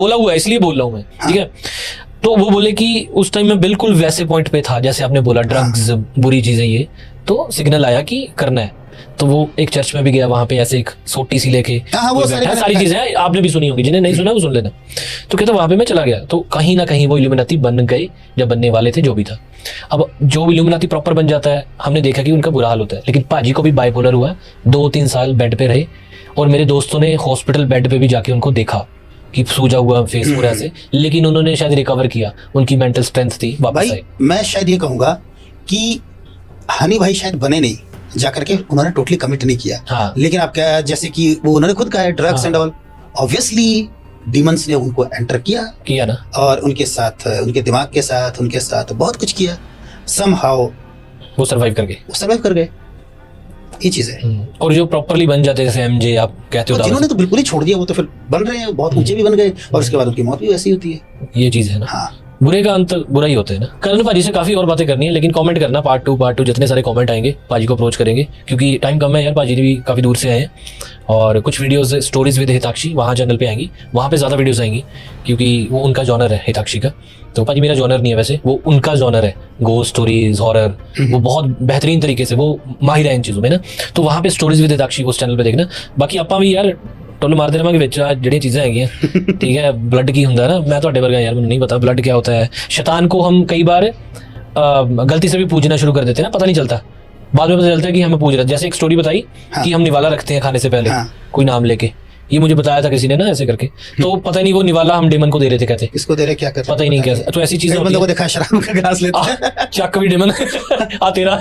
बोला हुआ है इसलिए बोल रहा हूँ मैं, ठीक है। तो वो बोले कि उस टाइम में बिल्कुल वैसे पॉइंट पे था जैसे आपने बोला, ड्रग्स बुरी चीजें ये, तो सिग्नल आया कि करना है। तो वो एक चर्च में भी गया, वहां पे ऐसे एक सोटी सी लेके वो सारी चीजें आपने भी सुनी होगी, जिन्हें नहीं सुना वो सुन लेना। तो कहते वहां पे मैं चला गया, तो कहीं ना कहीं वो इल्यूमिनाती बन गए, जब बनने वाले थे जो भी था। अब जो इल्यूमिनाती प्रॉपर बन जाता है, हमने देखा कि उनका बुरा हाल होता है। लेकिन पाजी को भी बाइपोलर हुआ, 2-3 साल बेड पे रहे, और मेरे दोस्तों ने हॉस्पिटल बेड पे भी जाके उनको देखा कि सूजा हुआ फेस पूरा से, लेकिन उन्होंने शायद रिकवर किया, उनकी मेंटल स्ट्रेंथ थी, वापस आई। मैं शायद ये कहूंगा कि हनी भाई शायद बने नहीं, जाकर के उन्होंने टोटली कमिट नहीं किया। हाँ। लेकिन आप क्या, जैसे कि वो उन्होंने खुद कहा है drugs and all, obviously demons ने उनको एंटर किया ना, और उनके साथ, उनके दिमाग के साथ, उनके साथ बहुत कुछ किया। समहाउ वो सर्वाइव कर गए। ये चीज है। और जो प्रॉपरली बन जाते जैसे एमजे आप कहते हो, जिन्होंने तो बिल्कुल ही छोड़ दिया, वो तो फिर बन रहे हैं, बहुत ऊंचे भी बन गए, और उसके बाद उनकी मौत भी वैसी होती है। ये चीज है ना। हाँ। बुरे का अंत बुरा ही होता है ना। करण पाजी से काफी और बातें करनी है, लेकिन कमेंट करना पार्ट टू जितने सारे कमेंट आएंगे पाजी को अप्रोच करेंगे, क्योंकि टाइम कम है यार, पाजी भी काफी दूर से आए हैं। और कुछ वीडियोस स्टोरीज विद हिताक्षी वहाँ चैनल पे आएंगी, वहाँ पे ज्यादा वीडियोस आएंगी, क्योंकि वो उनका जॉनर है हिताक्षी का। तो पाजी मेरा जॉनर नहीं है वैसे, वो उनका जॉनर है, गोस्ट स्टोरीज, हॉरर, वो बहुत बेहतरीन तरीके से वो माहिर है इन चीजों में ना। तो वहाँ पे स्टोरीज विद हिताक्षी उस चैनल पे देखना। बाकी ਆਪਾਂ ਵੀ ਯਾਰ टोल मारते रहांगे ਵਿੱਚ ਜਿਹੜੀਆਂ चीज़ें हैगियां, ठीक है। ब्लड की ਹੁੰਦਾ है ना, मैं ਤੁਹਾਡੇ ਵਰਗਾ यार, मुझे नहीं पता ब्लड क्या होता है। शैतान को हम कई बार गलती से भी पूजना शुरू कर देते हैं ना, पता नहीं चलता, बाद में पता चलता है कि हमें पूज रहा है। जैसे एक स्टोरी बताई कि हम निवाला रखते हैं खाने से पहले, कोई नाम लेके, ये मुझे बताया था किसी ने ना ऐसे करके, तो पता नहीं वो निवाला हम डेमन को दे रहे थे, कहते किसको दे रहे, क्या करते, पता ही नहीं कैसे। तो ऐसी चीजें बंदों को देखा शराब का गिलास लेते हैं, चक भी डेमन आ तेरा।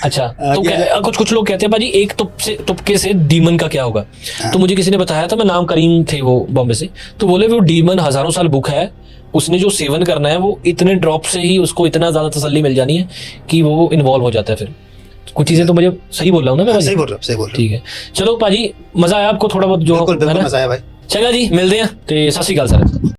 अच्छा, तो कुछ लोग कहते हैं भाजी एक तुपके से डीमन का क्या होगा। तो मुझे किसी ने बताया था, मैं नाम करीम थे वो बॉम्बे से, तो बोले वो डीमन हजारों साल भूखा है, उसने जो सेवन करना है वो इतने ड्रॉप से ही उसको इतना ज्यादा तसल्ली मिल जानी है कि वो इन्वॉल्व हो जाता है। फिर कुछ चीजें तो मुझे सही बोल रहा हूँ ना मैं? सही बोल रहा हूँ। ठीक है, चलो पाजी मजा आया आपको थोड़ा बहुत जो? बिल्कुल मजा आया भाई। चंगा जी, मिलते हैं, तो सत श्री अकाल सर।